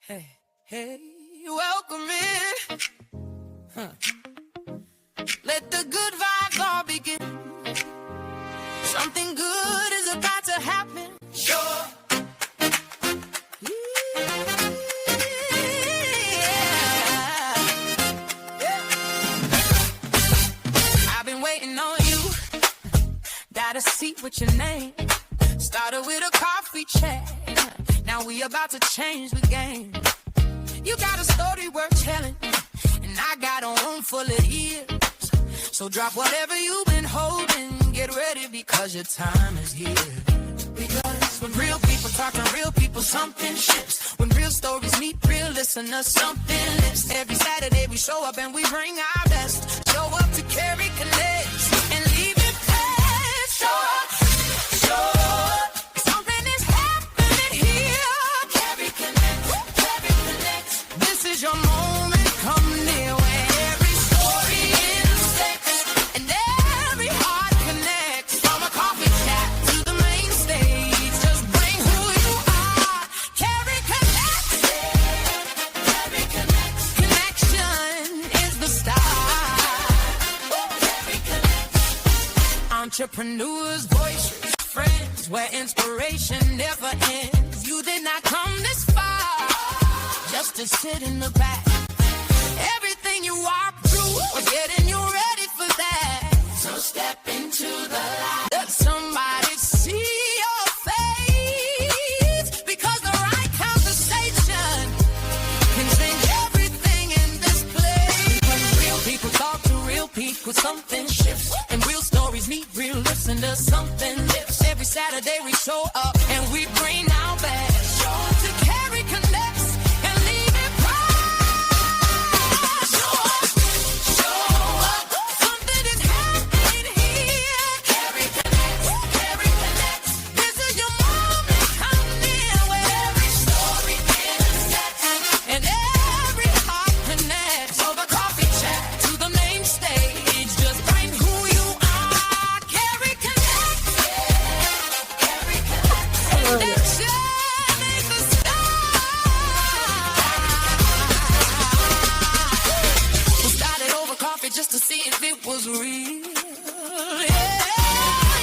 Hey, hey, welcome in. Let the good vibes all begin. Something good is about to happen. Sure. I've been waiting on you. Got a seat with your name. Started with a coffee chat. Now we about to change the game. You got a story worth telling, and I got a room full of ears. So drop whatever you've been holding. Get ready because your time is here. Because when real people talk to real people, something shifts. When real stories meet real listeners, something lifts. Every Saturday we show up and we bring our best. Show up to carry connects and leave it past. Show up, show up. Something is happening here. Carry connects, carry connects. This is your moment. Come near where every story intersects and every heart connects. From a coffee chat to the main stage, just bring who you are. Carry connects, carry connects. Connection is the start. Carry connects. Entrepreneurs, voices, friends, where inspiration never ends. You did not come this far just to sit in the back. Everything you walk through was getting you ready for that. So step into the light. Let somebody see your face. Because the right conversation can change everything in this place. When real people talk to real people, something shifts. And real stories meet real listeners, something lifts. Every Saturday we show up and we bring our best. Show up to carry connects and leave it bright. Show up. Something is happening here. Carry connects, carry connects. This is your moment. Come near where every story intersects and every heart connects. So the coffee chat to the main stage, just bring who you are. Carry connects, carry connects. Connection is the start. We started over coffee just to see if it was real. Yeah,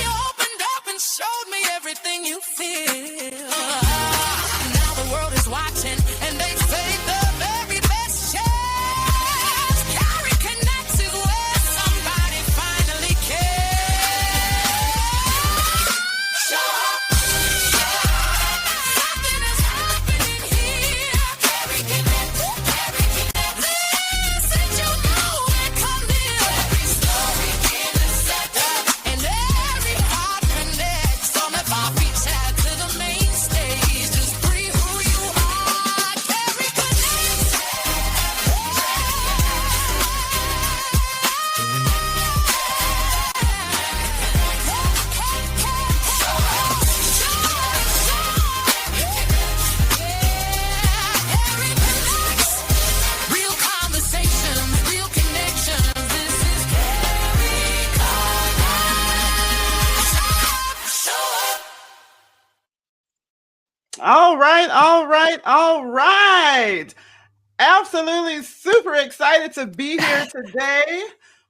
you opened up and showed me everything you feel. Now the world is watching and they say the very best chance. Carry connects is where somebody finally cares. Show up. Something is happening here. Carry connects, carry connects. Listen, you know it. Come near. Every story intersects and every heart connects. From the coffee chat to the main stage, just be who you are. Carry connects. Real conversation, real connection. This is Carrie Show up. All right, all right, all right. Absolutely super excited to be here today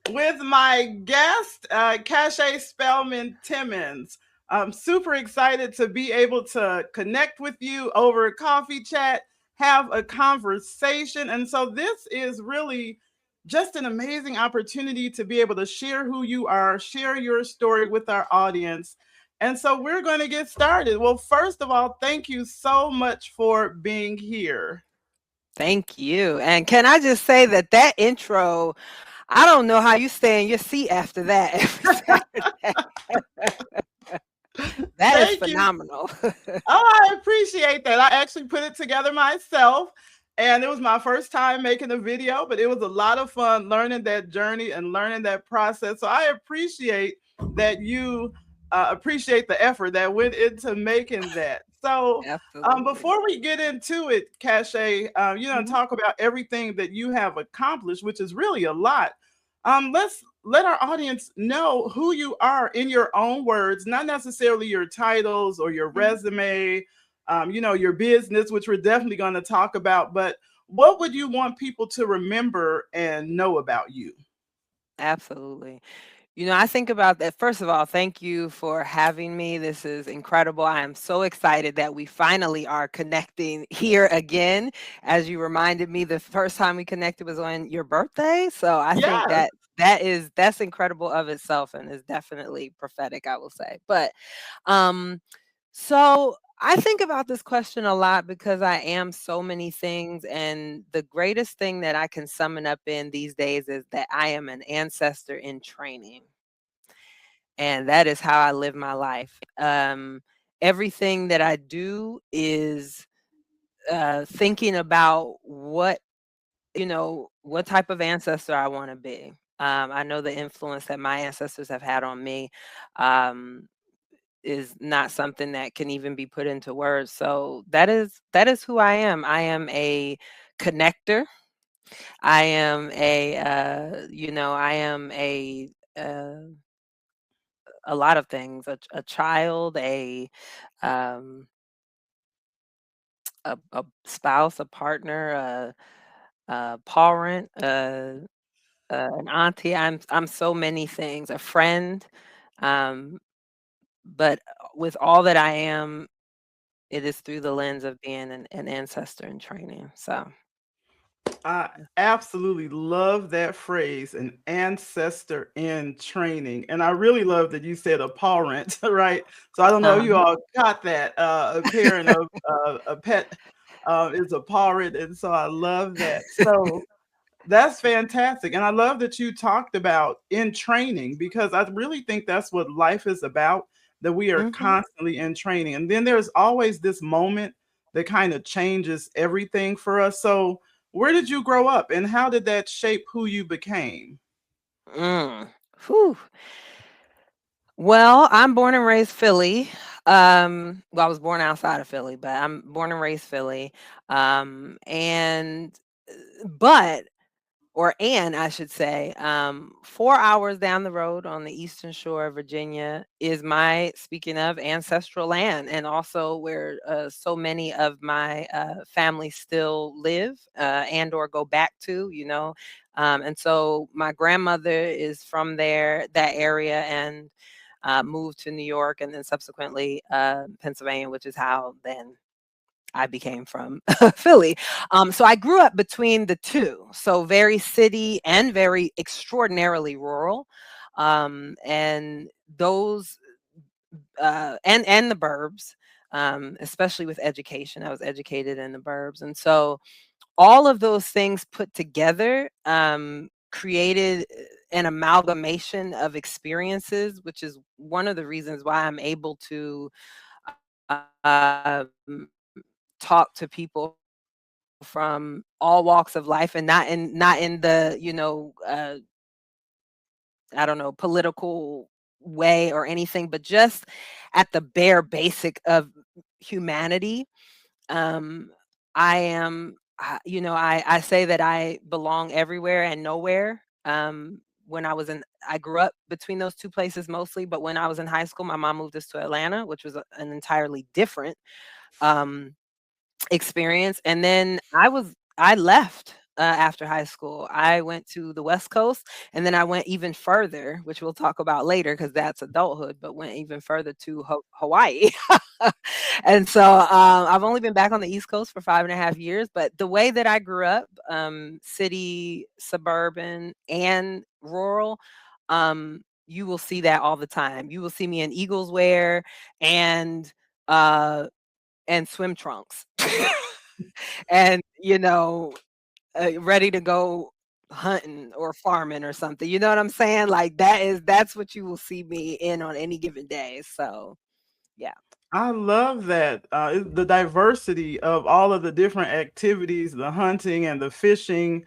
with my guest, Causha Spellman-Timmons. I'm super excited to be able to connect with you over coffee chat, have a conversation. And so this is really just an amazing opportunity to be able to share who you are, share your story with our audience. And so we're going to get started. Well, first of all, thank you so much for being here. Thank you. And can I just say that intro, I don't know how you stay in your seat after that. That is Thank you. phenomenal. Oh, I appreciate that. I actually put it together myself, and it was my first time making a video, but it was a lot of fun learning that journey and learning that process. So I appreciate that you appreciate the effort that went into making that. So Absolutely. before we get into it, Causha, Mhm. talk about everything that you have accomplished, which is really a lot. Let's let our audience know who you are in your own words, not necessarily your titles or your Mhm. resume, your business, which we're definitely going to talk about. But what would you want people to remember and know about you? Absolutely. I think about that. First of all, thank you for having me. This is incredible. I am so excited that we finally are connecting here again. As you reminded me, the first time we connected was on your birthday. So I think Yes. that's incredible of itself and is definitely prophetic, I will say. But um so I think about this question a lot because I am so many things. And the greatest thing that I can sum it up in these days is that I am an ancestor in training. And that is how I live my life. Everything that I do is thinking about what type of ancestor I want to be. I know the influence that my ancestors have had on me. Um, is not something that can even be put into words. So that is who I am. I am a connector. I am uh, a lot of things. A child, um, a spouse, a partner, a parent, an auntie. I'm so many things. A friend. Um, but with all that I am, it is through the lens of being an ancestor in training. So, I absolutely love that phrase, an ancestor in training. And I really love that you said a parent, right? So I don't know if you uh-huh. all got that. A parent of a pet is a parent. And so I love that. So that's fantastic. And I love that you talked about in training because I really think that's what life is about, that we are Mhm. constantly in training. And then there's always this moment that kind of changes everything for us. So, where did you grow up and how did that shape who you became? Mm. Whew. Well, I'm born and raised Philly. Well, I was born outside of Philly, but I'm born and raised Philly. And but and I should say, 4 hours down the road on the Eastern Shore of Virginia is my, speaking of, ancestral land, and also where so many of my family still live and or go back to. And so my grandmother is from that area, and moved to New York, and then subsequently Pennsylvania, which is how then I became from Philly. So I grew up between the two, so very city and very extraordinarily rural. And those and the burbs, especially with education. I was educated in the burbs, and so all of those things put together created an amalgamation of experiences, which is one of the reasons why I'm able to um, talk to people from all walks of life, and not in the I don't know, political way or anything, but just at the bare basic of humanity. um I am I say that I belong everywhere and nowhere. When I grew up between those two places mostly, but when I was in high school, my mom moved us to Atlanta, which was an entirely different um experience. And then I left after high school. I went to the West Coast, and then I went even further, which we'll talk about later because that's adulthood, but went even further to Hawaii. And so I've only been back on the East Coast for 5.5 years, but the way that I grew up, city, suburban, and rural, you will see that all the time. You will see me in Eagles wear and uh, swim trunks. And, ready to go hunting or farming or something. You know what I'm saying? Like that's what you will see me in on any given day. So, yeah. I love that. The diversity of all of the different activities, the hunting and the fishing,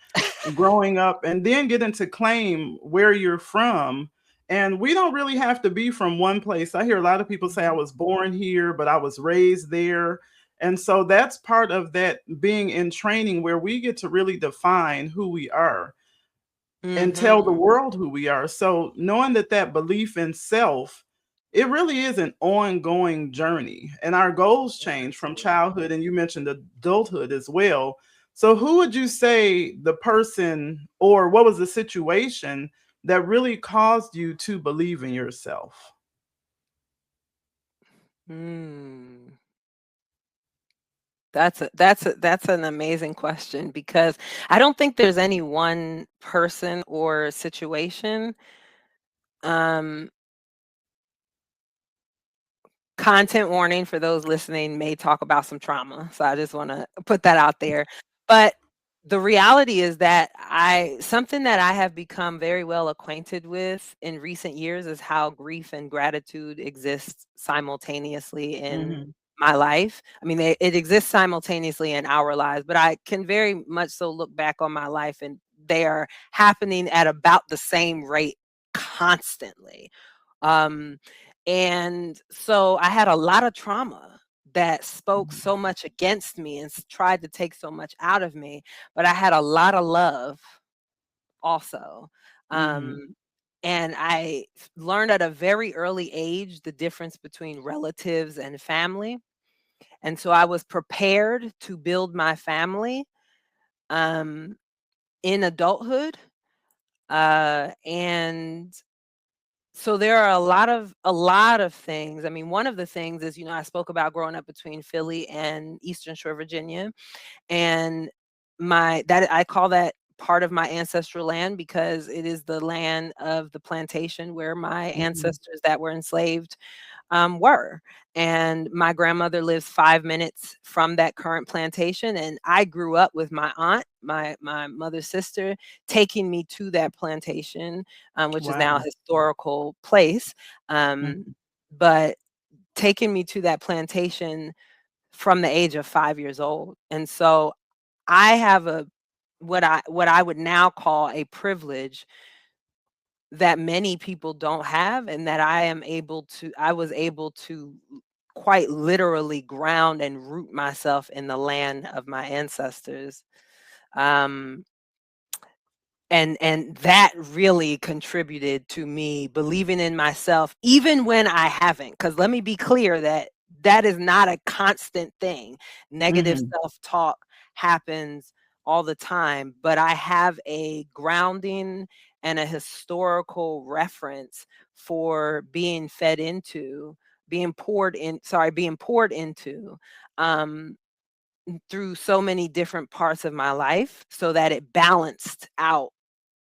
growing up, and then getting to claim where you're from. And we don't really have to be from one place. I hear a lot of people say, I Mhm. was born here, but I was raised there. And so that's part of that being in training where we get to really define who we are and tell the Mhm. world who we are. So knowing that that belief in self it really is an ongoing journey, and our goals change from Absolutely. childhood, and you mentioned adulthood as well. So who would you say the person, or what was the situation that really caused you to believe in yourself? Hmm. That's an amazing question because I don't think there's any one person or situation. Um, Content warning for those listening may talk about some trauma. So I just want to put that out there. But the reality is that something that I have become very well acquainted with in recent years is how grief and gratitude exist simultaneously in Mhm. my life. I mean, it exists simultaneously in our lives, but I can very much so look back on my life and they are happening at about the same rate constantly. Um, and so I had a lot of trauma that spoke so much against me and tried to take so much out of me, but I had a lot of love also. Mhm. Um, and I learned at a very early age the difference between relatives and family. And so I was prepared to build my family um, in adulthood. And so there are a lot of things. I mean, one of the things is, I spoke about growing up between Philly and Eastern Shore, Virginia, and I call that part of my ancestral land because it is the land of the plantation where my Mhm. ancestors that were enslaved were. And my grandmother lives 5 minutes from that current plantation. And I grew up with my aunt, my mother's sister, taking me to that plantation, which is now a Wow. historical place. Um, Mhm. but taking me to that plantation from the age of 5 years old. And so I have what I would now call a privilege that many people don't have and that I was able to quite literally ground and root myself in the land of my ancestors. Um, and that really contributed to me believing in myself even when I haven't, because let me be clear that that is not a constant thing. Negative Mhm. self-talk happens all the time, but I have a grounding and a historical reference for being poured into um through so many different parts of my life so that it balanced out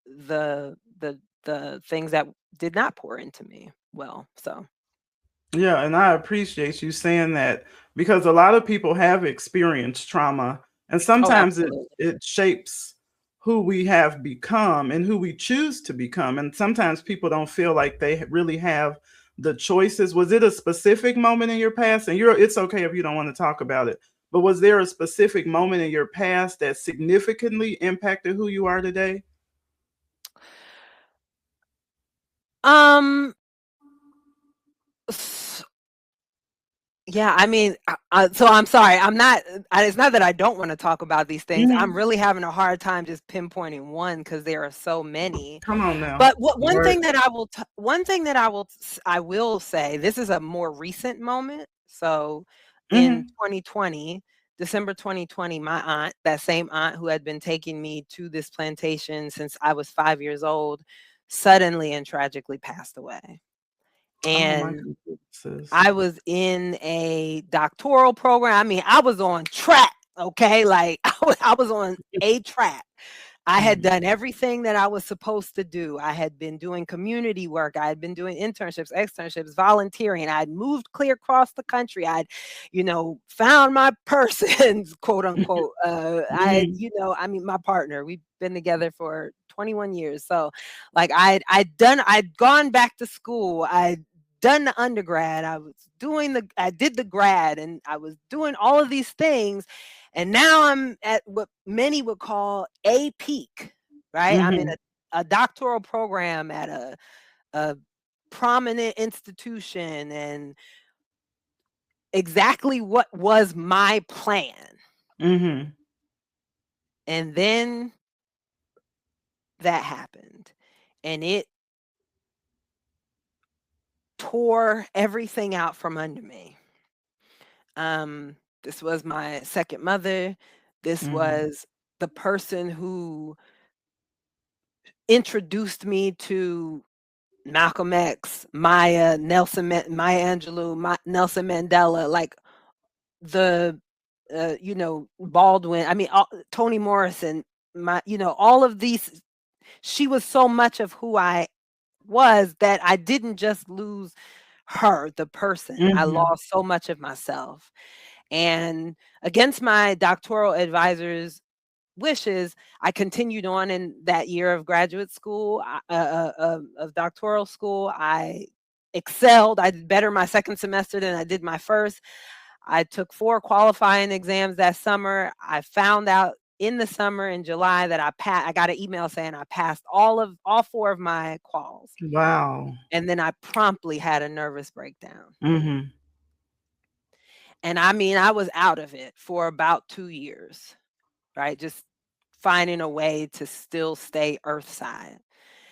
the things that did not pour into me well, so Yeah, and I appreciate you saying that because a lot of people have experienced trauma, and oh, sometimes it absolutely. it shapes who we have become and who we choose to become. And sometimes people don't feel like they really have the choices. Was it a specific moment in your past? And it's okay if you don't want to talk about it, but was there a specific moment in your past that significantly impacted who you are today? Um, Yeah, I mean, so I'm sorry. It's not that I don't want to talk about these things. I'm Mhm. really having a hard time just pinpointing one because there are so many. Come on now. But one Word. thing that one thing that I will say, this is a more recent moment. So in Mhm. 2020, December 2020, my aunt, that same aunt who had been taking me to this plantation since I was 5 years old, suddenly and tragically passed away. Oh my And goodness. I was in a doctoral program. I mean, I was on track, okay? Like I was on a track. I had Mhm. done everything that I was supposed to do. I had been doing community work. I had been doing internships, externships, volunteering. I'd moved clear across the country. Found my persons, quote unquote. Mhm. I mean, my partner. We've been together for 21 years. So, like, I'd gone back to school. I'd done the undergrad. I did the grad, and I was doing all of these things, and now I'm at what many would call a peak, right? I'm in Mhm. a doctoral program at a prominent institution and exactly what was my plan. Mhm. And then that happened. And it tore everything out from under me. This was my second mother. This Mhm. was the person who introduced me to Malcolm X, Maya Angelou, Nelson Mandela, like the, Baldwin. I mean, Toni Morrison. All of these. She was so much of who I was that I didn't just lose her, the person. I Mhm. lost so much of myself. And against my doctoral advisor's wishes, I continued on in that year of graduate school, of doctoral school. I excelled. I did better my second semester than I did my first. I took 4 qualifying exams that summer. I found out in the summer in July that I got an email saying I passed all 4 of my quals. Wow. And then I promptly had a nervous breakdown. Mhm. And I mean, I was out of it for about 2 years, right? Just finding a way to still stay earthside.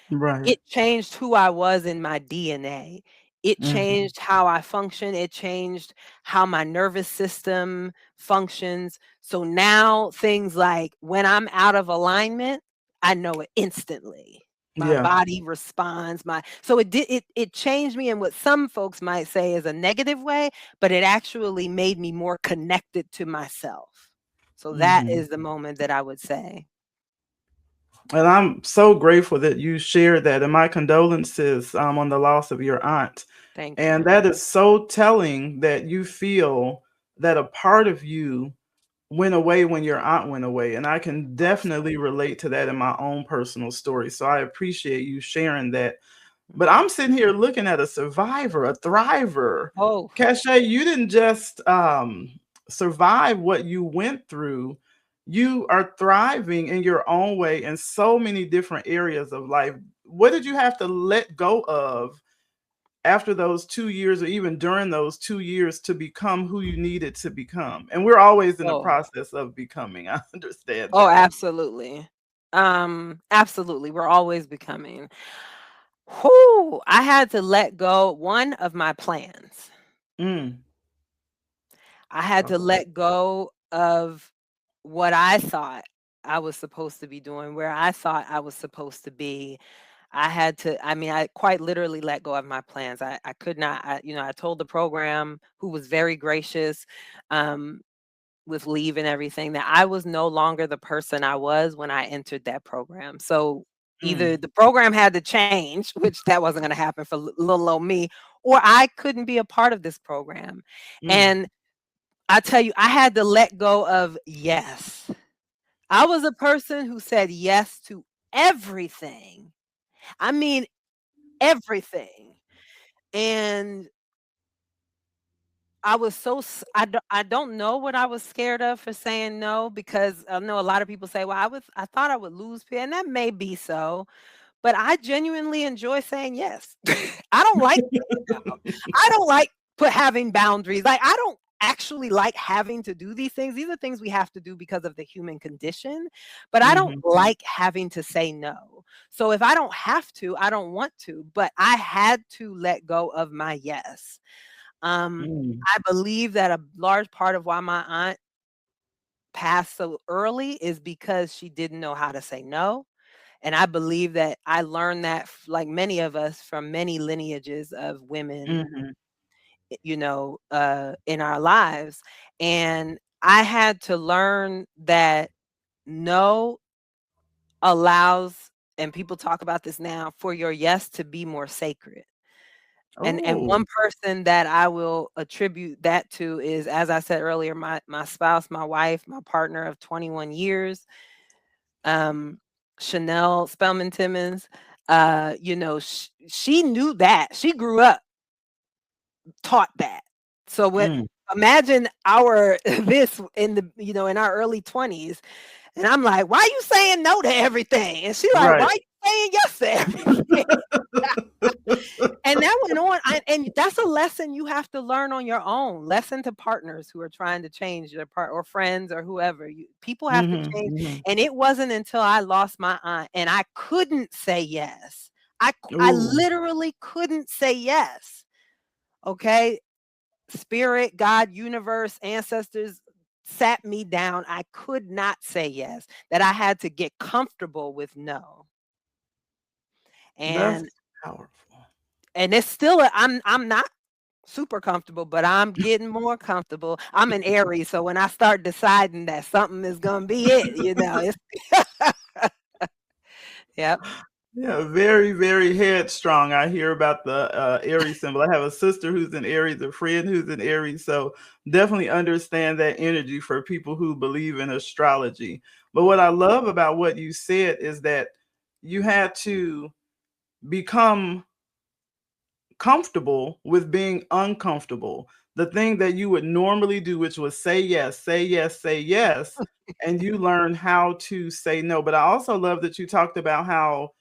Right. It changed who I was in my DNA. It Mhm. changed how I function. It changed how my nervous system functions. So now things like when I'm out of alignment, I know it instantly. My Yeah. body responds. So it changed me in what some folks might say is a negative way, but it actually made me more connected to myself. So that Mhm. is the moment that I would say. And I'm so grateful that you shared that, and my condolences, on the loss of your aunt. Thank And you. that is so telling that you feel that a part of you went away when your aunt went away, and I can definitely relate to that in my own personal story, so I appreciate you sharing that. But Mhm. I'm sitting here looking at a survivor, a thriver. Oh, Cache, you didn't just survive what you went through. You are thriving in your own way in so many different areas of life. What did you have to let go of after those 2 years, or even during those 2 years, to become who you needed to become? And we're always in the oh. process of becoming. I understand Oh, that. absolutely. Absolutely. We're always becoming. Whoo! I had to let go one of my plans. Mm, I had talk to about. let go of what I thought I was supposed to be doing, where I thought I was supposed to be. I mean, I quite literally let go of my plans. I could not, I told the program, who was very gracious, um, with leave and everything, that I was no longer the person I was when I entered that program. So either Mm, the program had to change, which that wasn't going to happen for little old me, or I couldn't be a part of this program. mm, And I tell you, I had to let go of yes. I was a person who said yes to everything. I mean, everything. And I was so I don't know what I was scared of for saying no, because I know a lot of people say, "Well, I thought I would lose pay," and that may be so, but I genuinely enjoy saying yes. I don't like I don't like having boundaries. Like, I don't actually like having to do these things. These are things we have to do because of the human condition, but I don't mhm, like having to say no. So if I don't have to, I don't want to, but I had to let go of my yes. mm, I believe that a large part of why my aunt passed so early is because she didn't know how to say no. And I believe that I learned that, like many of us, from many lineages of women, mhm, in our lives. And I had to learn that no allows, and people talk about this now, for your yes to be more sacred. And oh, one person that I will attribute that to is, as I said earlier, my spouse, my wife, my partner of 21 years, um, Chanel Spellman-Timmons. She knew that. She grew up taught that. So what mm, imagine our this in in our early 20s, and I'm like, "Why are you saying no to everything?" And she like, "Why right. are you saying yes to everything?" And that went on, and that's a lesson you have to learn on your own. Lesson to partners who are trying to change their part, or friends, or whoever. People have to Mhm, change, mhm. and it wasn't until I lost my aunt and I couldn't say yes. I Ooh, literally couldn't say yes. Okay. Spirit, God, universe, ancestors sat me down. I could not say yes, that I had to get comfortable with no. That's And powerful. it's still I'm not super comfortable, but I'm getting more comfortable. I'm an Aries, so when I start deciding that something is gonna be it, it's yep. Yeah, very, very headstrong. I hear about the Aries symbol. I have a sister who's an Aries, a friend who's an Aries. So definitely understand that energy for people who believe in astrology. But what I love about what you said is that you had to become comfortable with being uncomfortable. The thing that you would normally do, which was say yes, say yes, say yes, and you learn how to say no. But I also love that you talked about how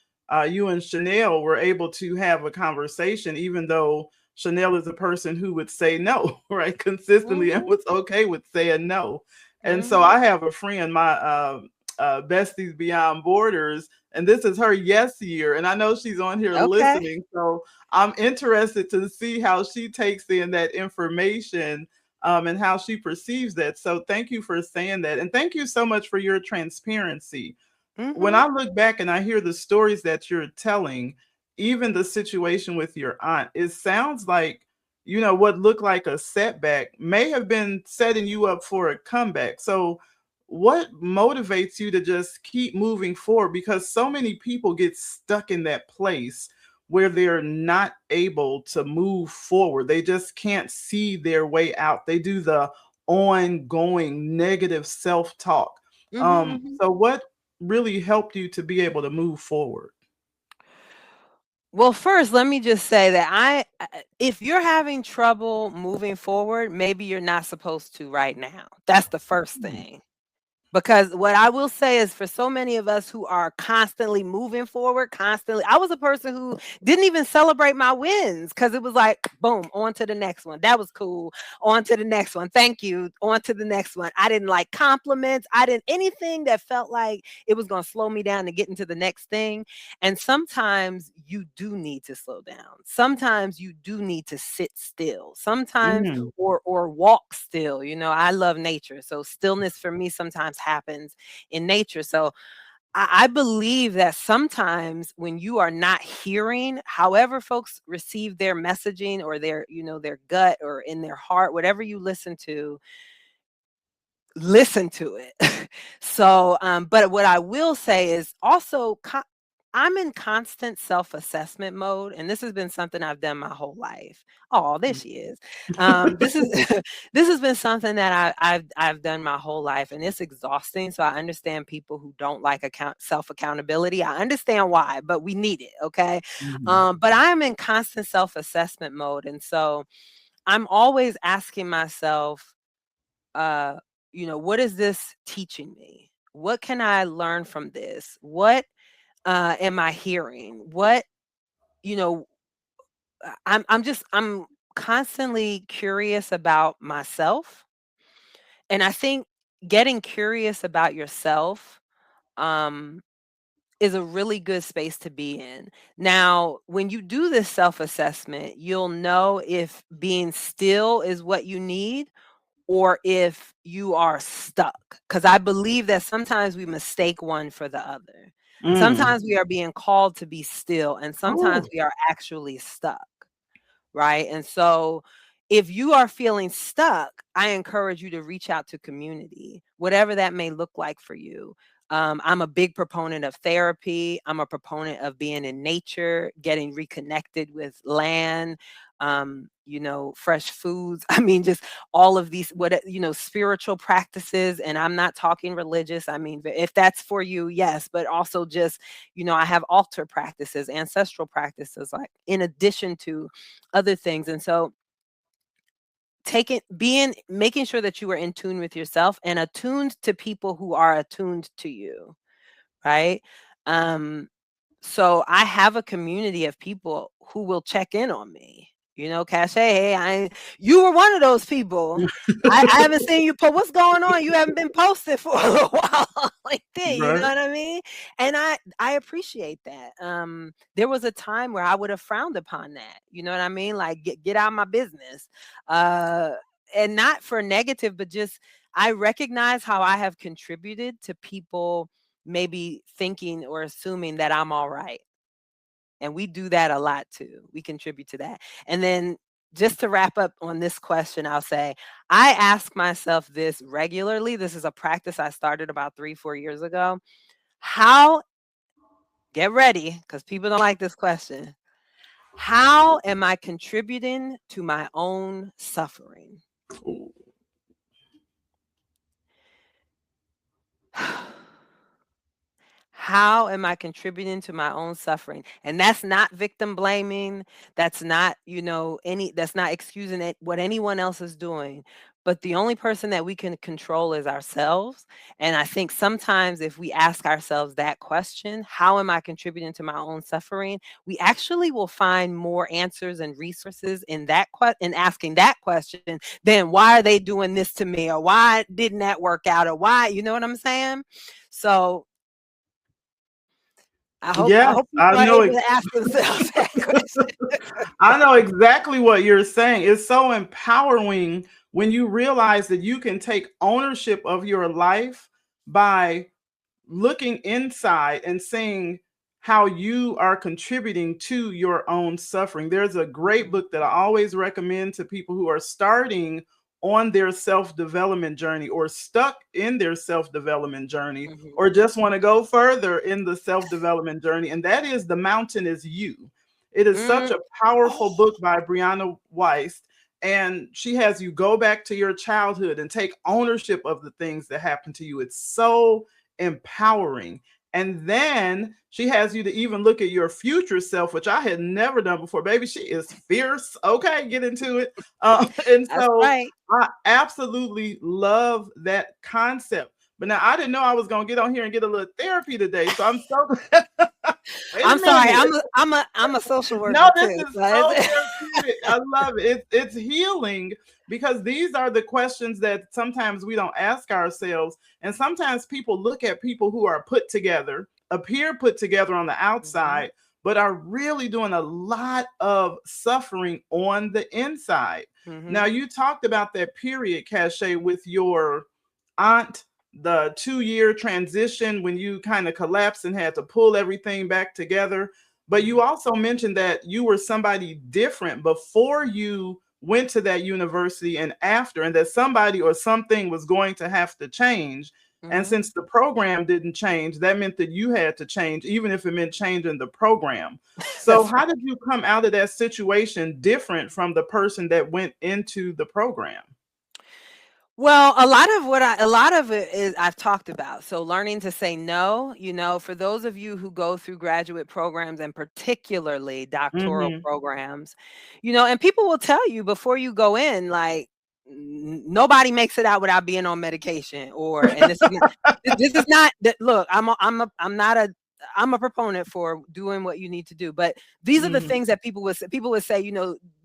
you and Chanel were able to have a conversation, even though Chanel is a person who would say no, right, consistently and Mhm, was okay with saying no. And so mhm. I have a friend, my Besties Beyond Borders, and this is her yes year. And I know she's on here Okay. listening. So I'm interested to see how she takes in that information and how she perceives that. So thank you for saying that. And thank you so much for your transparency. When Mhm. I look back and I hear the stories that you're telling, even the situation with your aunt, it sounds like, what looked like a setback may have been setting you up for a comeback. So, what motivates you to just keep moving forward? Because so many people get stuck in that place where they're not able to move forward. They just can't see their way out. They do the ongoing negative self talk. Mhm, mhm. So, what really helped you to be able to move forward? Well, first, let me just say that if you're having trouble moving forward, maybe you're not supposed to right now. That's the first Mm, thing. Because what I will say is for so many of us who are constantly moving forward, constantly, I was a person who didn't even celebrate my wins because it was like, boom, on to the next one. That was cool. On to the next one. Thank you. On to the next one. I didn't like compliments. I didn't anything that felt like it was going to slow me down to get into the next thing. And sometimes you do need to slow down. Sometimes you do need to sit still. Sometimes mm, or walk still. I love nature. So stillness for me sometimes happens in nature. So I believe that sometimes when you are not hearing, however folks receive their messaging or their gut or in their heart, whatever you listen to it. So, but what I will say is also I'm in constant self-assessment mode, and this has been something I've done my whole life. Oh, there mm. she is. This is this has been something that I've done my whole life, and it's exhausting. So I understand people who don't like self accountability. I understand why, but we need it. Okay, Mhm. but I'm in constant self-assessment mode, and so I'm always asking myself uh, what is this teaching me? What can I learn from this? What am I hearing? What, you know, I'm constantly curious about myself. And I think getting curious about yourself um is a really good space to be in. Now, when you do this self-assessment, you'll know if being still is what you need or if you are stuck. Because I believe that sometimes we mistake one for the other. Mm. Sometimes we are being called to be still, and sometimes Oh. we are actually stuck, right? And so, if you are feeling stuck, I encourage you to reach out to community, whatever that may look like for you. I'm a big proponent of therapy. I'm a proponent of being in nature, getting reconnected with land, fresh foods. I mean, just all of these, spiritual practices. And I'm not talking religious. I mean, if that's for you, yes, but also just, I have altar practices, ancestral practices, like in addition to other things. And so making sure that you are in tune with yourself and attuned to people who are attuned to you, right? Um, so I have a community of people who will check in on me. You know, Cache, hey, you were one of those people. I haven't seen you post. What's going on? You haven't been posted for a little while on LinkedIn. You know Right. what I mean? And I appreciate that. There was a time where I would have frowned upon that. You know what I mean? Like get out of my business. Uh, and not for negative, but just I recognize how I have contributed to people maybe thinking or assuming that I'm all right. And we do that a lot too. We contribute to that. And then just to wrap up on this question, I'll say I ask myself this regularly. This is a practice I started about 3-4 years ago. How, get ready, because people don't like this question. How am I contributing to my own suffering? How am I contributing to my own suffering? And that's not victim blaming. That's not, that's not excusing it, what anyone else is doing. But the only person that we can control is ourselves. And I think sometimes if we ask ourselves that question, how am I contributing to my own suffering? We actually will find more answers and resources in in asking that question than why are they doing this to me, or why didn't that work out, or why, you know what I'm saying? So I Yes, hope I people are know. able to ask themselves that question. I know exactly what you're saying. It's so empowering when you realize that you can take ownership of your life by looking inside and seeing how you are contributing to your own suffering. There's a great Mhm, book that I always recommend to people who are starting on their self development journey or stuck in their self development journey mhm. or just want to go further in the self development journey. And that is The Mountain is You. It is such Mm, a powerful oh, book by Brianna Weiss. And she has you go back to your childhood and take ownership of the things that happened to you. It's so empowering. And then she has you to even look at your future self, which I had never done before. Baby, she is fierce. Okay, get into it. And that's so right. I absolutely love that concept. But now I didn't know I was going to get on here and get a little therapy today. So I'm so glad. Wait a I'm sorry. minute. I'm a social No, worker this too. is So so therapeutic. I love it. It's healing because these are the questions that sometimes we don't ask ourselves. And sometimes people look at people who are put together, appear put together on the Mhm, outside, but are really doing a lot of suffering on the inside. Now, mhm, you talked about that period, Cachet, with your aunt, the 2-year transition when you kind of collapsed and had to pull everything back together. But you mhm. also mentioned that you were somebody different before you went to that university and after, and that somebody or something was going to have to change. And Mhm. since the program didn't change, that meant that you had to change, even if it meant changing the program. So, That's how right. did you come out of that situation different from the person that went into the program? Well, a lot of it is I've talked about. So learning to say no, for those of you who go through graduate programs and particularly doctoral Hmm. programs, and people will tell you before you go in, like nobody makes it out without being on medication, and this is not that. Look, I'm a proponent for doing what you need to do, but these are the Hmm. things that people would say.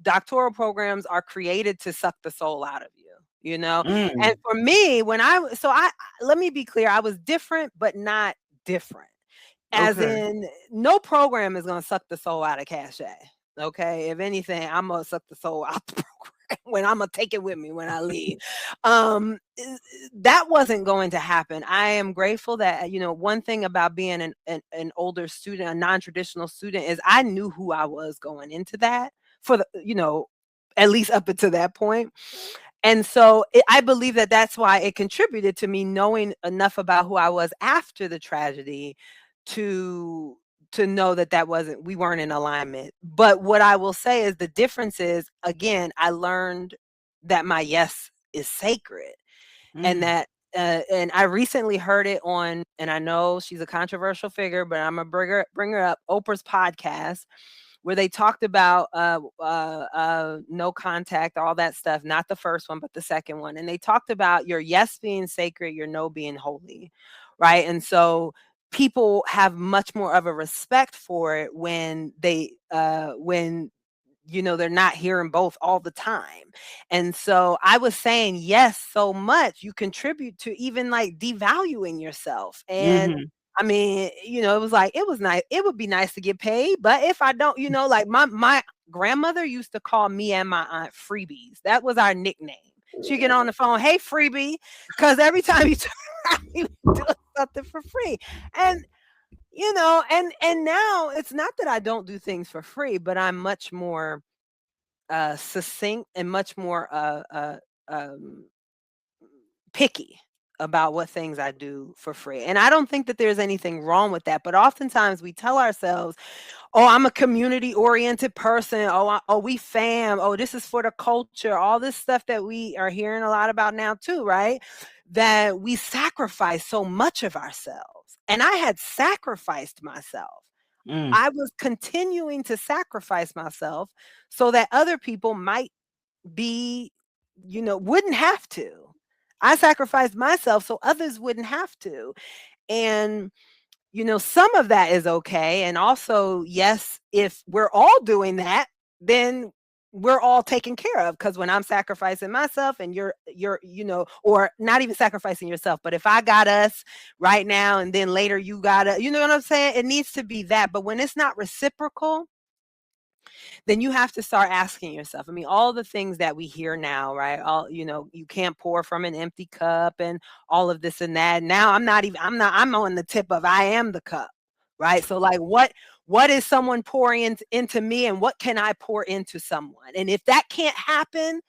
Doctoral programs are created to suck the soul out of you. And Mm. for me, let me be clear, I was different, but not different. As Okay. in, no program is gonna suck the soul out of Cache. Okay. If anything, I'm gonna suck the soul out the program when I'm gonna take it with me when I leave. That wasn't going to happen. I am grateful that, one thing about being an older student, a non-traditional student, is I knew who I was going into that for at least up until that point. And so I believe that that's why it contributed to me knowing enough about who I was after the tragedy to know that we weren't in alignment. But what I will say is the difference is, again, I learned that my yes is sacred, and Mm. that and I recently heard it on, and I know she's a controversial figure, but I'm gonna bring her up, Oprah's podcast, where they talked about no contact, all that stuff, not the first one, but the second one. And they talked about your yes being sacred, your no being holy, right? And so people have much more of a respect for it when they're not hearing both all the time. And so I was saying yes so much. You contribute to even like devaluing yourself. And Mhm. I mean, it was like, it was nice. It would be nice to get paid. But if I don't, like my grandmother used to call me and my aunt freebies. That was our nickname. She'd get on the phone, hey, freebie, because every time you turn around, you do something for free. And and now it's not that I don't do things for free, but I'm much more succinct and much more um, picky about what things I do for free. And I don't think that there's anything wrong with that. But oftentimes we tell ourselves, oh, I'm a community oriented person. Oh, we fam. Oh, this is for the culture. All this stuff that we are hearing a lot about now too, right? That we sacrifice so much of ourselves. And I had sacrificed myself. Mm. I was continuing to sacrifice myself so that other people might be, wouldn't have to. I sacrificed myself so others wouldn't have to. And some of that is okay. And also, yes, if we're all doing that, then we're all taken care of. Because when I'm sacrificing myself and you're, or not even sacrificing yourself, but if I got us right now and then later you gotta, you know what I'm saying? It needs to be that. But when it's not reciprocal, then you have to start asking yourself. I mean, all the things that we hear now, right? All, you can't pour from an empty cup and all of this and that. Now I'm on the tip of I am the cup, right? So like what is someone pouring into me and what can I pour into someone? And if that can't happen,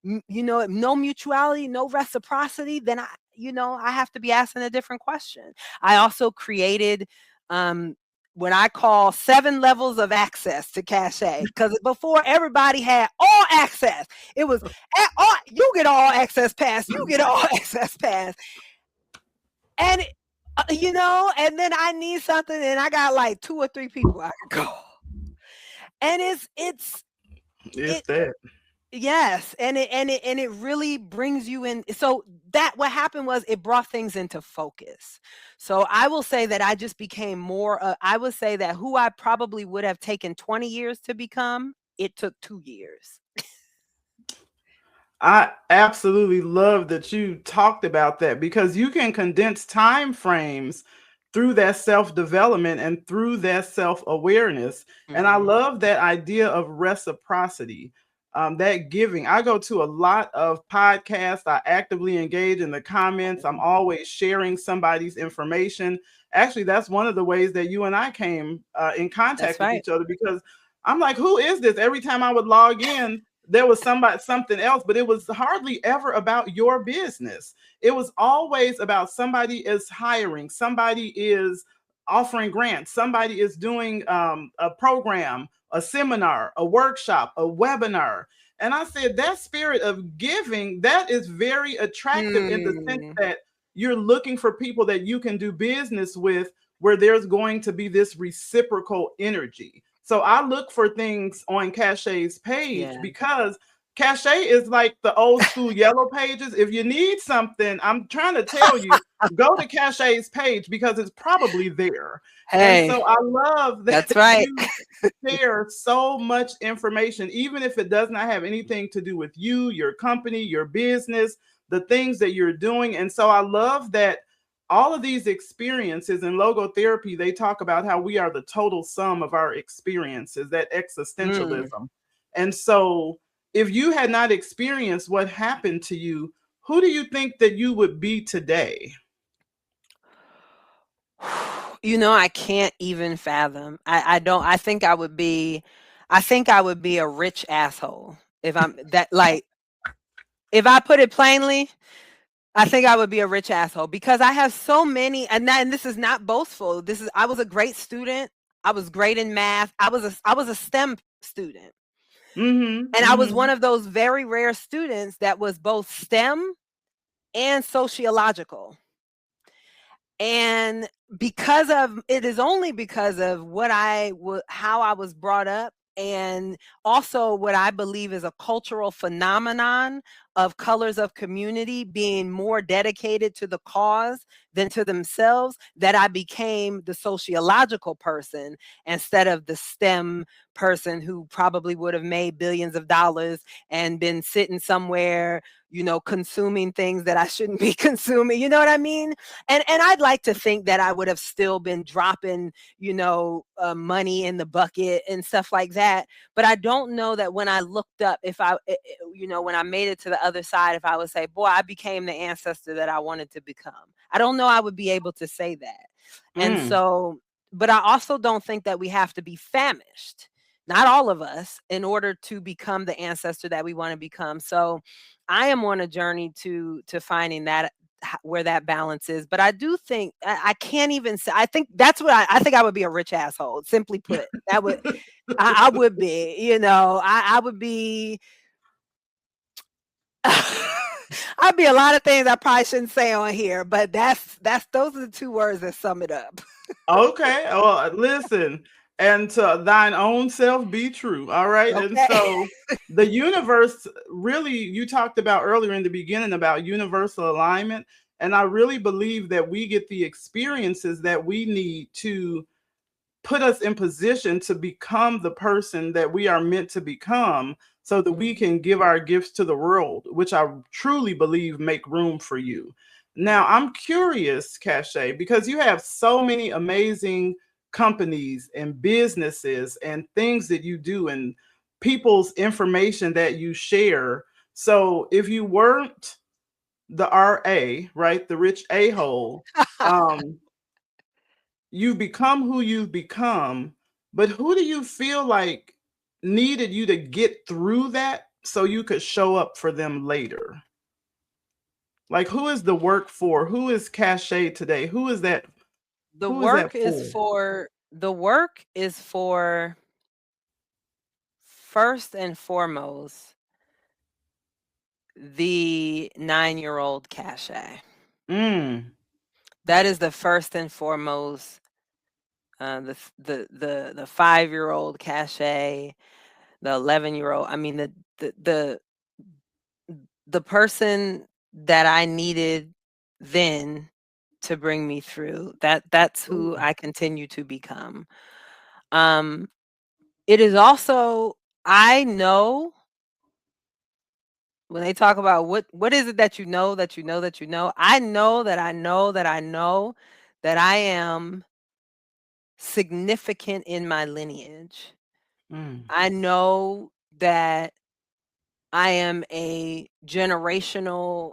no mutuality, no reciprocity, then I have to be asking a different question. I also created what I call 7 levels of access to Cache, because before everybody had all access. It was you get all access pass, you get all access pass. And and then I need something and I got like 2 or 3 people I can call. And it's that. yes, and it really brings you in. So that what happened was it brought things into focus. So I will say that I just became more. I would say that who I probably would have taken 20 years to become, it took 2 years. I absolutely love that you talked about that, because you can condense time frames through that self-development and through that self-awareness. And I love that idea of reciprocity, that giving. I go to a lot of podcasts. I actively engage in the comments. I'm always sharing somebody's information. Actually, that's one of the ways that you and I came in contact with each other, because I'm like, who is this? Every time I would log in, there was something else, but it was hardly ever about your business. It was always about somebody is hiring, somebody is offering grants, somebody is doing a program, a seminar, a workshop, a webinar. And I said, that spirit of giving, that is very attractive in the sense that you're looking for people that you can do business with, where there's going to be this reciprocal energy. So I look for things on Cache's page, because Cache is like the old school yellow pages. If you need something, I'm trying to tell you, go to Cache's page, because it's probably there. Hey, and so I love that that's right. you share so much information, even if it does not have anything to do with you, your company, your business, the things that you're doing. And so I love that all of these experiences in logotherapy, they talk about how we are the total sum of our experiences, that existentialism. And so if you had not experienced what happened to you, who do you think that you would be today? I can't even fathom. I don't. I think I would be a rich asshole if I'm that, like, if I put it plainly. I think I would be a rich asshole, because I have so many, and this is not boastful. I was a great student. I was great in math. I was a STEM student. And I was one of those very rare students that was both STEM and sociological. And it is only because of how I was brought up and also what I believe is a cultural phenomenon of colors of community being more dedicated to the cause than to themselves, that I became the sociological person instead of the STEM person who probably would have made billions of dollars and been sitting somewhere, consuming things that I shouldn't be consuming. You know what I mean? And I'd like to think that I would have still been dropping, money in the bucket and stuff like that. But I don't know that when I looked up, if when I made it to the other side, if I would say, boy, I became the ancestor that I wanted to become. I don't know I would be able to say that. And so, but I also don't think that we have to be famished, not all of us, in order to become the ancestor that we want to become. So I am on a journey to finding that, where that balance is. But I do think I can't even say, I think that's what I think I would be a rich asshole. Simply put, that would, I would be, I would be, I'd be a lot of things I probably shouldn't say on here, but those are the two words that sum it up. Okay. Well, listen, and to thine own self be true. All right. And Okay. so the universe, really, you talked about earlier in the beginning about universal alignment. And I really believe that we get the experiences that we need to put us in position to become the person that we are meant to become, so that we can give our gifts to the world, which I truly believe make room for you. Now, I'm curious, Cache, because you have so many amazing companies and businesses and things that you do and people's information that you share. So if you weren't the RA, right, the rich a-hole, you've become who you've become, but who do you feel like needed you to get through that so you could show up for them later? Like, who is the work for? Who is Cache today? Who is that? The Who is that work is for? for the work is for, first and foremost, the 9-year-old Cache. Mm, That is the first and foremost. The 5-year-old Cache, the 11-year-old. I mean, the person that I needed then to bring me through. That's who ooh, I continue to become. It is also, I know, when they talk about what is it that you know that you know that you know, I know that I know that I know that I am significant in my lineage. mm, I know that I am a generational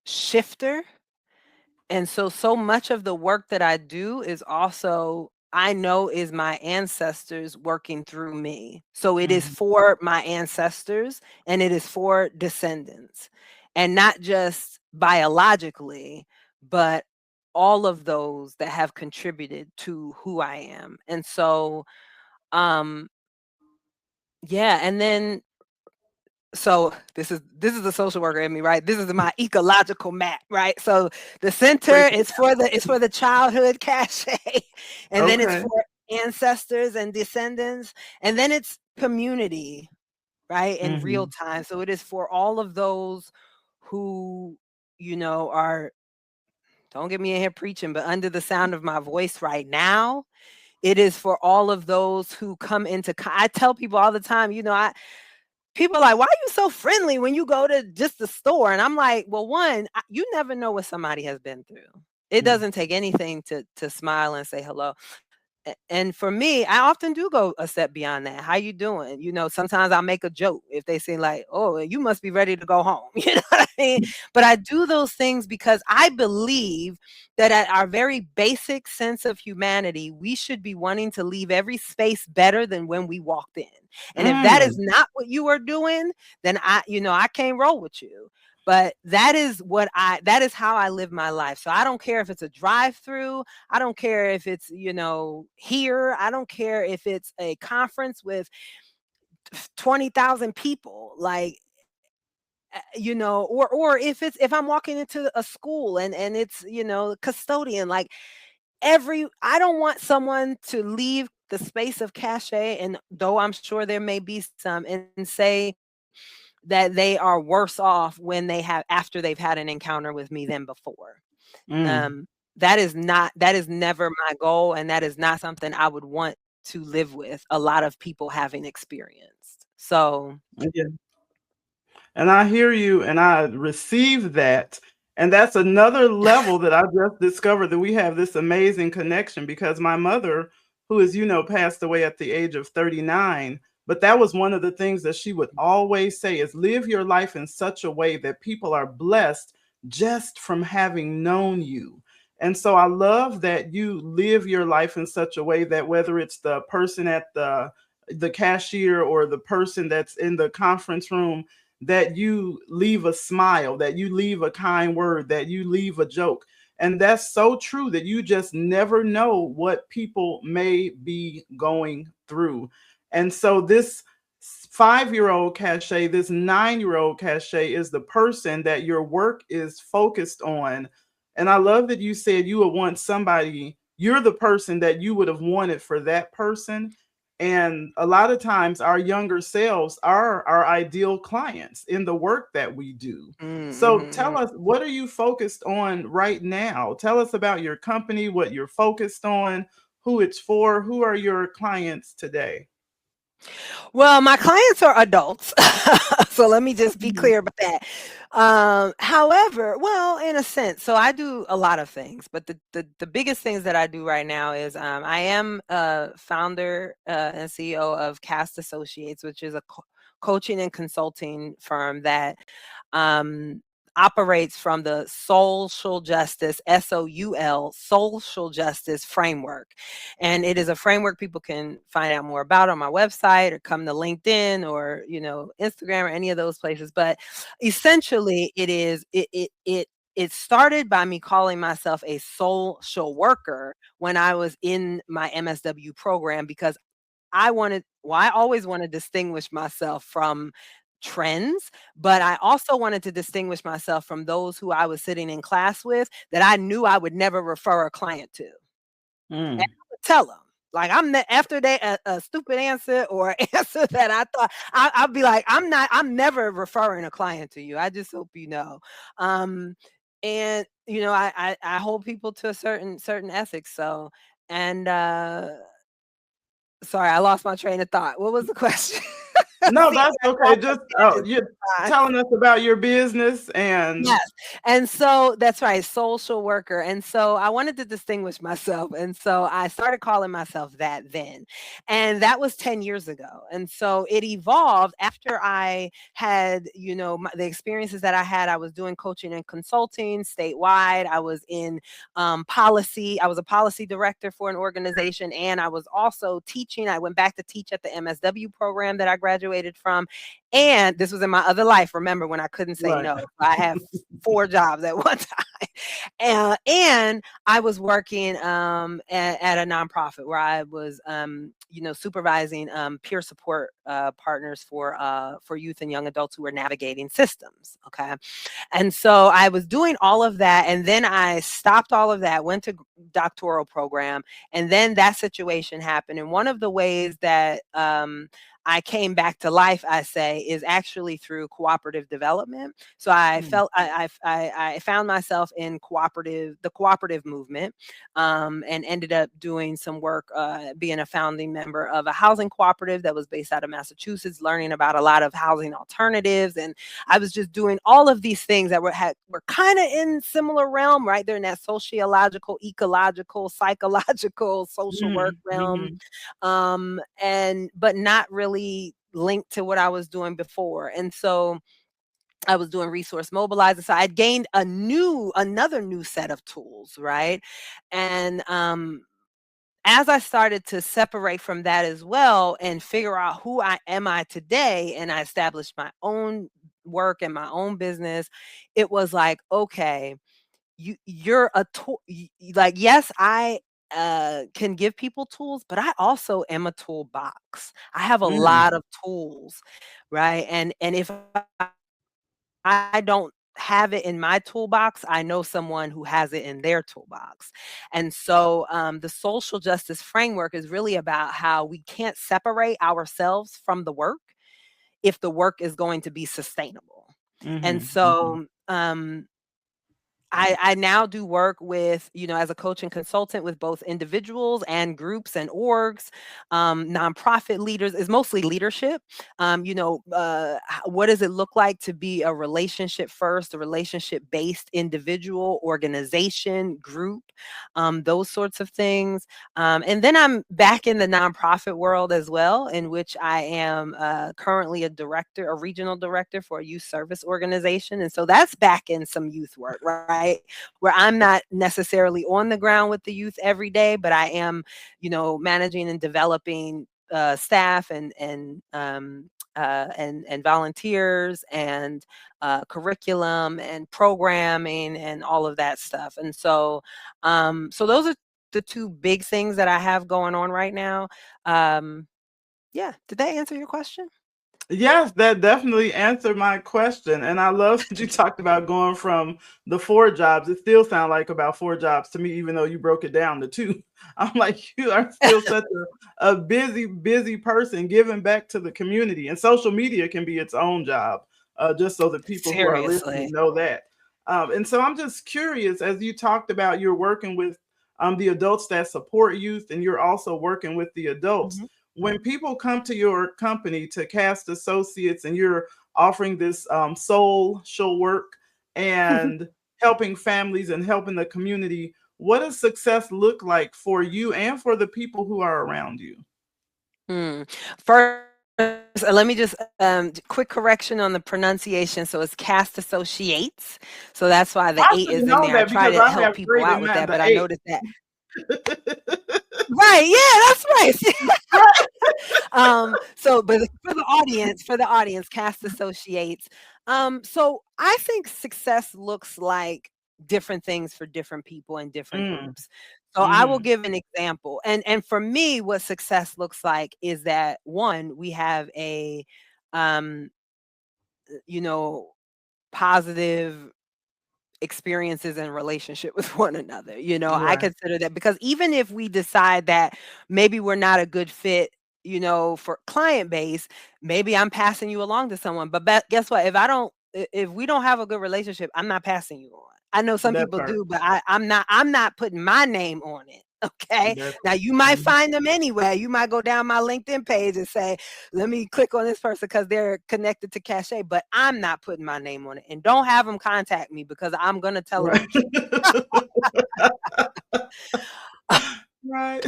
shifter. And so much of the work that I do is also, I know, is my ancestors working through me. So it is mhm, for my ancestors and it is for descendants. And not just biologically, but all of those that have contributed to who I am. And so um yeah, and then, so this is the social worker in me, right? This is my ecological map, right? So the center break it is for the childhood Cache, and down. then it's Okay. for ancestors and descendants, and then it's community, right? In real Mhm, time. So it is for all of those who, are, don't get me in here preaching, but under the sound of my voice right now. It is for all of those who come into, I tell people all the time, people are like, why are you so friendly when you go to just the store? And I'm like, well, one, you never know what somebody has been through. It mm, doesn't take anything to smile and say hello. And for me, I often do go a step beyond that. How you doing? Sometimes I'll make a joke if they seem like, oh, you must be ready to go home. You know what I mean? But I do those things because I believe that at our very basic sense of humanity, we should be wanting to leave every space better than when we walked in. And if that is mm, not what you are doing, then I can't roll with you. But that is how I live my life. So I don't care if it's a drive-through. I don't care if it's, here. I don't care if it's a conference with 20,000 people. Like, or if I'm walking into a school and it's, custodian, like, I don't want someone to leave the space of cachet, and though I'm sure there may be some, and say that they are worse off when they have after they've had an encounter with me than before. Mm. That is never my goal, and that is not something I would want to live with a lot of people having experienced. So Yeah. And I hear you and I receive that. And that's another level that I just discovered that we have this amazing connection because my mother, who as you know, passed away at the age of 39, but that was one of the things that she would always say is live your life in such a way that people are blessed just from having known you. And so I love that you live your life in such a way that whether it's the person at the cashier or the person that's in the conference room, that you leave a smile, that you leave a kind word, that you leave a joke. And that's so true that you just never know what people may be going through. And so this 5-year-old cachet, this 9-year-old cachet is the person that your work is focused on. And I love that you said you would want somebody, you're the person that you would have wanted for that person. And a lot of times, our younger selves are our ideal clients in the work that we do. So tell mhm. us, what are you focused on right now? Tell us about your company, what you're focused on, who it's for, who are your clients today? Well, my clients are adults. So let me just be Mhm. clear about that. However, well, in a sense, so I do a lot of things, but the biggest things that I do right now is I am a founder and CEO of Cast Associates, which is a coaching and consulting firm that um, operates from the social justice, SOUL, social justice framework. And it is a framework people can find out more about on my website or come to LinkedIn or, Instagram or any of those places. But essentially it started by me calling myself a social worker when I was in my MSW program because I always want to distinguish myself from trends, but I also wanted to distinguish myself from those who I was sitting in class with that I knew I would never refer a client to. And I Mm. would tell them, like, after they a stupid answer or answer that I thought I'll be like, I'm never referring a client to you. I just hope you know. Um, and I hold people to a certain ethics. So and sorry, I lost my train of thought. What was the question? No, See, that's I go okay. off on Just tangents you're sometimes. telling us about your business and Yes, and so that's right, social worker, and so I wanted to distinguish myself, and so I started calling myself that then, and that was 10 years ago, and so it evolved after I had, the experiences that I had. I was doing coaching and consulting statewide. I was in policy. I was a policy director for an organization, and I was also teaching. I went back to teach at the MSW program that I graduated from, and this was in my other life, remember, when I couldn't say right. no. I have 4 jobs at one time. And I was working at a nonprofit where I was, supervising peer support partners for youth and young adults who were navigating systems. Okay. And so I was doing all of that. And then I stopped all of that, went to doctoral program. And then that situation happened. And one of the ways that I came back to life, I say, is actually through cooperative development. So I Mm. felt I found myself in the cooperative movement, and ended up doing some work, being a founding member of a housing cooperative that was based out of Massachusetts, learning about a lot of housing alternatives, and I was just doing all of these things that were kind of in similar realm, right? They're in that sociological, ecological, psychological, social work Mhm. realm, Mhm. and but not really linked to what I was doing before. And so I was doing resource mobilizing. So I'd gained another new set of tools, right? And as I started to separate from that as well and figure out who I today, and I established my own work and my own business, it was like, okay, you're a tool. Like, yes, I can give people tools, but I also am a toolbox. I have a Mm. lot of tools, right? And if I don't have it in my toolbox, I know someone who has it in their toolbox. And so the social justice framework is really about how we can't separate ourselves from the work if the work is going to be sustainable. And Mm-hmm. Mm-hmm. so I now do work with, as a coach and consultant with both individuals and groups and orgs, nonprofit leaders. Is mostly leadership. What does it look like to be a relationship first, a relationship based individual, organization, group, those sorts of things. And then I'm back in the nonprofit world as well, in which I am currently a regional director for a youth service organization. And so that's back in some youth work, right? Where I'm not necessarily on the ground with the youth every day, but I am, managing and developing staff and volunteers and curriculum and programming and all of that stuff. And so, so those are the two big things that I have going on right now. Yeah, did that answer your question? Yes, that definitely answered my question. And I love that you talked about going from the 4 jobs. It still sounds like about 4 jobs to me, even though you broke it down to 2. I'm like, you are still such a busy, busy person giving back to the community. And social media can be its own job, just so that people who are listening Seriously. know that. And so I'm just curious, as you talked about, you're working with the adults that support youth, and you're also working with the adults. Mhm. When people come to your company, to Cast Associates, and you're offering this social work and helping families and helping the community, what does success look like for you and for the people who are around you? Hmm. First, let me just quick correction on the pronunciation. So it's Cast Associates. So that's why the I 8 should is in know there. I that try because to I help have people great out in with that that, but the I eight. noticed that. Right. Yeah, that's right. So, but for the audience, Cast Associates. So I think success looks like different things for different people and different Mm, groups. So I will mm-hmm, give an example. And for me, what success looks like is that one, we have a um, you know, positive experiences and relationship with one another. I right. consider that, because even if we decide that maybe we're not a good fit, for client base, maybe I'm passing you along to someone. But guess what? If we don't have a good relationship, I'm not passing you on. I know some That people part. do, but I'm not putting my name on it. Okay. That Now part. you might Mhm. find them anyway. You might go down my LinkedIn page and say, let me click on this person because they're connected to Cachet, but I'm not putting my name on it. And don't have them contact me because I'm going to tell them Right. the truth. Right.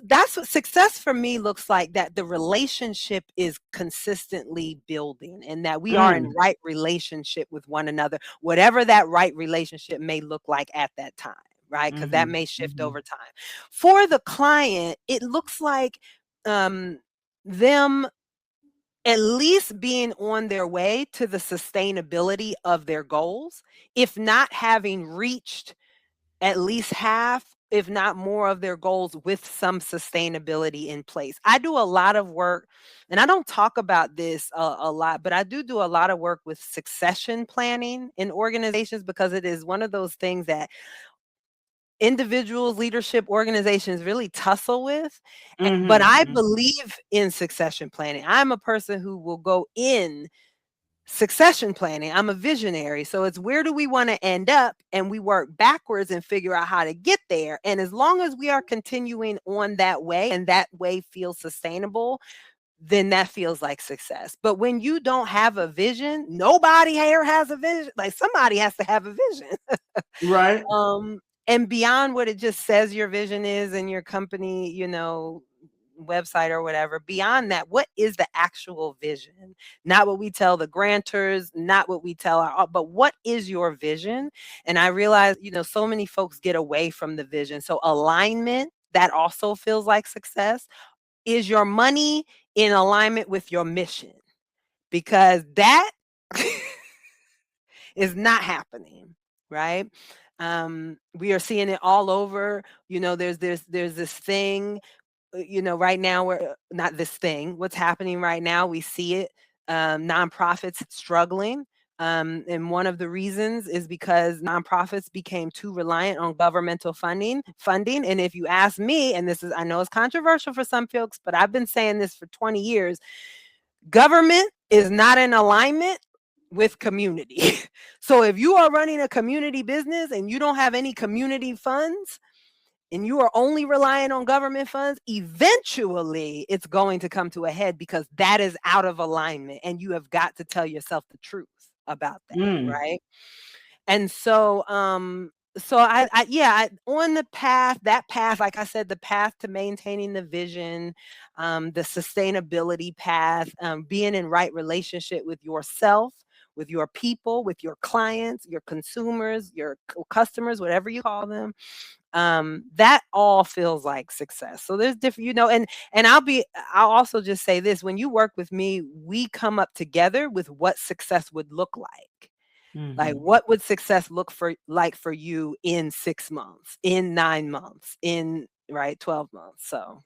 That's what success for me looks like, that the relationship is consistently building and that we are in Mm, right relationship with one another, whatever that right relationship may look like at that time, right? Because that mhm, may shift mhm, over time. For the client, it looks like um, them at least being on their way to the sustainability of their goals, if not having reached at least half, if not more, of their goals with some sustainability in place. I do a lot of work, and I don't talk about this a lot, but I do a lot of work with succession planning in organizations, because it is one of those things that individuals, leadership, organizations really tussle with. But mhm, I mhm. believe in succession planning. I'm a person who will go in succession planning. I'm a visionary. So it's, where do we want to end up? And we work backwards and figure out how to get there. And as long as we are continuing on that way and that way feels sustainable, then that feels like success. But when you don't have a vision, nobody here has a vision. Like, somebody has to have a vision. Right. um, and beyond what it just says your vision is in your company, website or whatever, beyond that, what is the actual vision? Not what we tell the grantors, not what we tell but what is your vision? And I realize, so many folks get away from the vision. So alignment, that also feels like success. Is your money in alignment with your mission? Because that is not happening, right? We are seeing it all over. There's this thing, right now, we're not this thing, what's happening right now, we see it, nonprofits struggling, And one of the reasons is because nonprofits became too reliant on governmental funding. And if you ask me, and this is, I know it's controversial for some folks, but I've been saying this for 20 years, government is not in alignment with community. So if you are running a community business and you don't have any community funds, and you are only relying on government funds, eventually it's going to come to a head, because that is out of alignment, and you have got to tell yourself the truth about that, right? And so on the path, like I said, the path to maintaining the vision, the sustainability path, being in right relationship with yourself, with your people, with your clients, your consumers, your customers, whatever you call them, that all feels like success. So there's different, and I'll also just say this: when you work with me, we come up together with what success would look like. Like, what would success look like for you in 6 months, in 9 months, in 12 months? So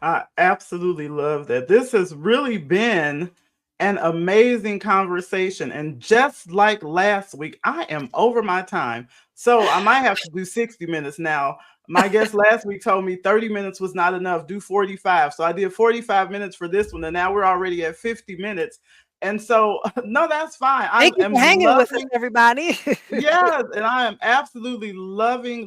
I absolutely love that. This has really been an amazing conversation. And just like last week, I am over my time. So I might have to do 60 minutes now. My guest last week told me 30 minutes was not enough, do 45. So I did 45 minutes for this one. And now we're already at 50 minutes. And so, no, that's fine. Thank you for hanging with us, everybody. Yes, and I am absolutely loving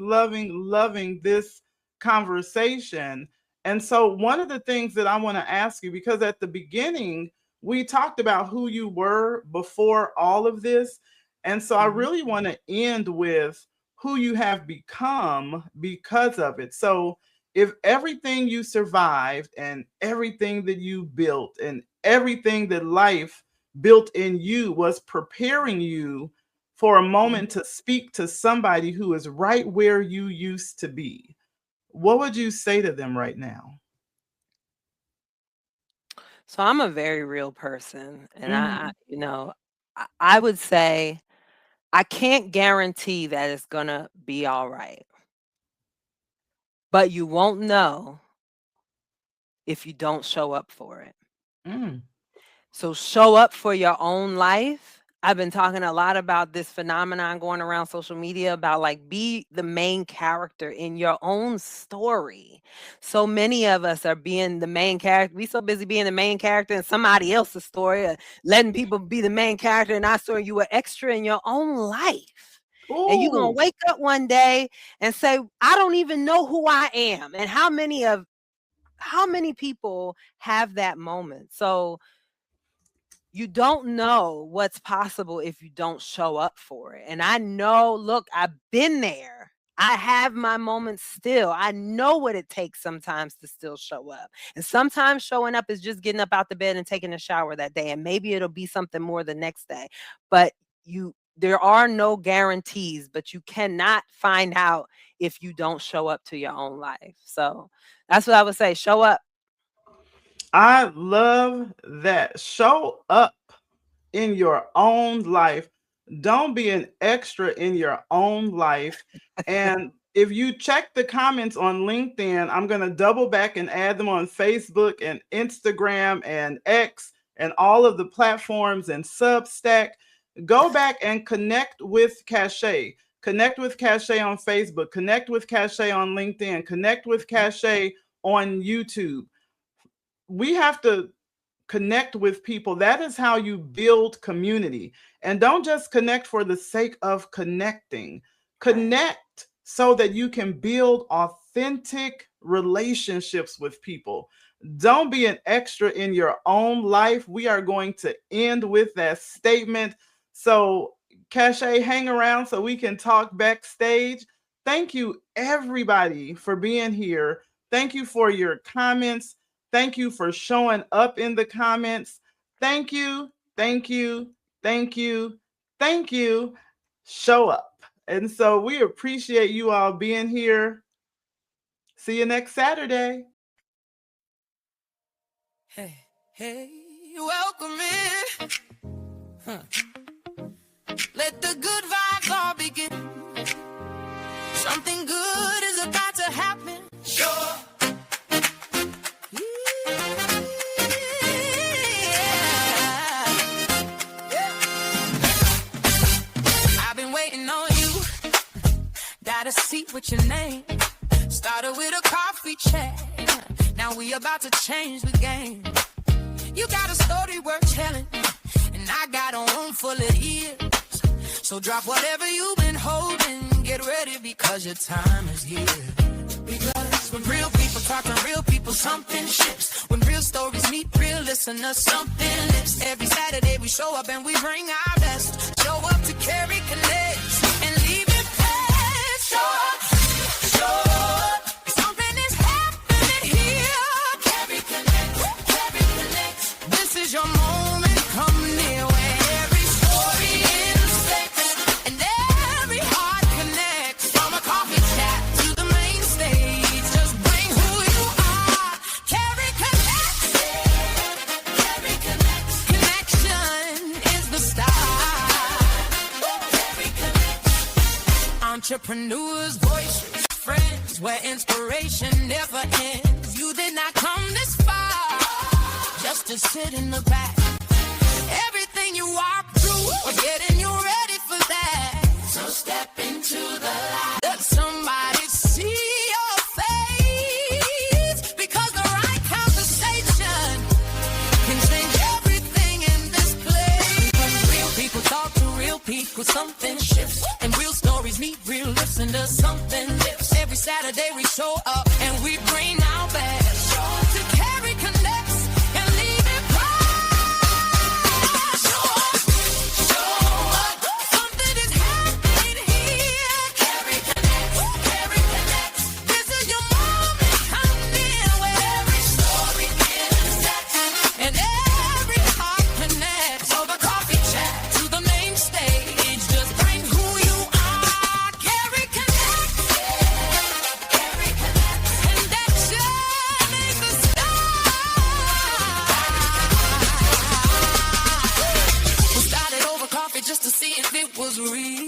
this conversation. And so one of the things that I want to ask you, because at the beginning, we talked about who you were before all of this. And so I really want to end with who you have become because of it. So if everything you survived and everything that you built and everything that life built in you was preparing you for a moment to speak to somebody who is right where you used to be, what would you say to them right now? So I'm a very real person, and I would say I can't guarantee that it's gonna be all right, but you won't know if you don't show up for it. So show up for your own life. I've been talking a lot about this phenomenon going around social media about, like, be the main character in your own story. So many of us are being the main character. We so busy being the main character in somebody else's story, or letting people be the main character in our story. You were extra in your own life. Ooh. And you're going to wake up one day and say, I don't even know who I am. And how many people have that moment? So you don't know what's possible if you don't show up for it. And I know, look, I've been there. I have my moments still. I know what it takes sometimes to still show up. And sometimes showing up is just getting up out the bed and taking a shower that day. And maybe it'll be something more the next day. But there are no guarantees, but you cannot find out if you don't show up to your own life. So that's what I would say. Show up. I love that. Show up in your own life. Don't be an extra in your own life. And if you check the comments on LinkedIn, I'm going to double back and add them on Facebook and Instagram and X and all of the platforms and Substack. Go back and connect with Causha. Connect with Causha on Facebook. Connect with Causha on LinkedIn. Connect with Causha on YouTube. We have to connect with people. That is how you build community. And don't just connect for the sake of connecting. Connect so that you can build authentic relationships with people. Don't be an extra in your own life. We are going to end with that statement. So, Causha, hang around so we can talk backstage. Thank you, everybody, for being here. Thank you for your comments. Thank you for showing up in the comments. Thank you. Show up. And so we appreciate you all being here. See you next Saturday. Hey, welcome in. Let the good vibes all begin. Something good is about to happen. Show up. Now we about to change the game. You got a story worth telling, and I got a room full of ears. So drop whatever you've been holding, get ready because your time is here. Because when real people talk to real people, something shifts. When real stories meet real listeners, something lifts. Every Saturday we show up and we bring our best. Show up to carry connects and leave it past. Show up, show up. Something is happening here. Carry connects, carry connects. This is your moment, come near where every story intersects and every heart connects. From a coffee chat to the main stage, just bring who you are. Carry connects, carry connects. Connection is the start. Carry connects. Entrepreneurs, voices, friends, where inspiration never ends. You did not come this far just to sit in the back. Everything you are through, we're getting you ready for that. So step into the light. Let somebody see your face, because the right conversation can change everything in this place. When real people talk to real people, something shifts. And real stories meet real listeners, something lifts. Every Saturday we show up and we bring our best. To carry connects and leave it bright. Show up, show up. Something is happening here. Carry connects, carry connects. This is your moment, come near where every story intersects and every heart connects. Over coffee chat to the main stage, just bring who you are. Carry connects, carry connects. Connection is the start. We started over coffee just to see if it was real.